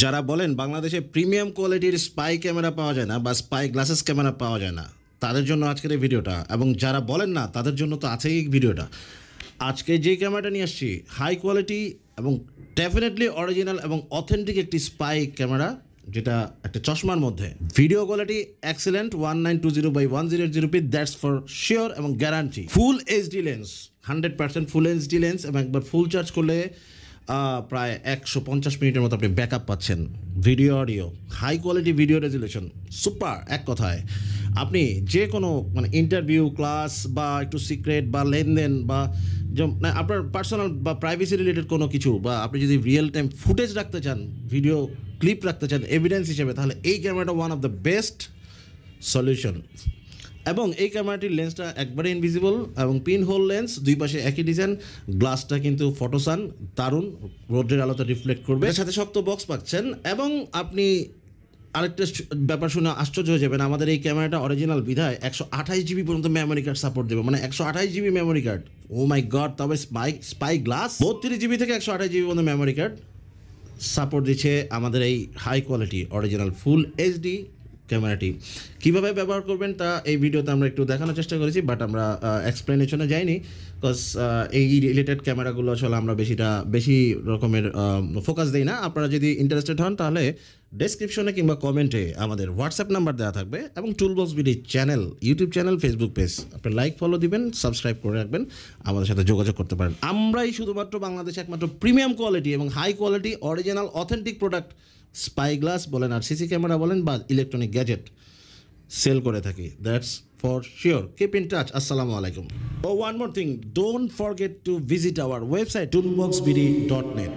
যারা বলেন বাংলাদেশে প্রিমিয়াম কোয়ালিটির স্পাই ক্যামেরা পাওয়া যায় না বা স্পাই গ্লাসেস ক্যামেরা পাওয়া যায় না, তাদের জন্য আজকের এই ভিডিওটা। এবং যারা বলেন না তাদের জন্য তো আছেই এই ভিডিওটা। আজকে যে ক্যামেরাটা নিয়ে আসছি হাই কোয়ালিটি এবং ডেফিনেটলি অরিজিনাল এবং অথেন্টিক একটি স্পাই ক্যামেরা, যেটা একটা চশমার মধ্যে। Video quality excellent, 1920x1080p, that's for sure এবং guarantee. Full HD lens, 100% full HD lens, এবং একবার ফুল চার্জ করলে প্রায় 150 মিনিটের মতো আপনি ব্যাকআপ পাচ্ছেন। Video audio high quality, video resolution super. এক কথায় আপনি যে কোনো ইন্টারভিউ, ক্লাস বা একটু সিক্রেট বা লেনদেন বা আপনার পার্সোনাল বা প্রাইভেসি রিলেটেড কোনো কিছু, বা আপনি যদি রিয়েল টাইম ফুটেজ রাখতে চান, ভিডিও ক্লিপ রাখতে চান এভিডেন্স হিসেবে, তাহলে এই ক্যামেরাটা one of the best solution. এবং এই ক্যামেরাটির লেন্সটা একবারে ইনভিজিবল এবং পিন হোল লেন্স, দুই পাশে একই ডিজাইন। গ্লাসটা কিন্তু ফটোসান, দারুণ, রোদের আলোতে রিফ্লেক্ট করবে। এর সাথে শক্ত বক্স পাচ্ছেন। এবং আপনি আরেকটা ব্যাপার শুনে আশ্চর্য হয়ে যাবেন, আমাদের এই ক্যামেরাটা অরিজিনাল বিধায় 128GB পর্যন্ত মেমোরি কার্ড সাপোর্ট দেবে, 128GB মেমোরি কার্ড। ও মাই গড! তবে স্পাই গ্লাস 32GB থেকে 128GB পর্যন্ত মেমোরি কার্ড সাপোর্ট দিচ্ছে আমাদের এই high quality original full HD ক্যামেরাটি। কীভাবে ব্যবহার করবেন তা এই ভিডিওতে আমরা একটু দেখানোর চেষ্টা করেছি, বাট আমরা এক্সপ্লেনেশনে যাইনি, বিকজ এই রিলেটেড ক্যামেরাগুলো আসলে আমরা বেশি রকমের ফোকাস দিই না। আপনারা যদি ইন্টারেস্টেড হন তাহলে ডেসক্রিপশনে কিংবা কমেন্টে আমাদের হোয়াটসঅ্যাপ নাম্বার দেওয়া থাকবে, এবং toolbox BD channel, YouTube channel, Facebook page, আপনি লাইক ফলো দিবেন, সাবস্ক্রাইব করে রাখবেন, আমাদের সাথে যোগাযোগ করতে পারেন। আমরাই শুধুমাত্র বাংলাদেশে একমাত্র প্রিমিয়াম কোয়ালিটি এবং high quality original authentic product, spy glass বলেন আর সিসি ক্যামেরা বলেন বা ইলেকট্রনিক গ্যাজেট সেল করে থাকি। That's for sure. Keep in touch. আসসালামু আলাইকুম। Oh one more thing, don't forget to visit our website toolboxbd.net.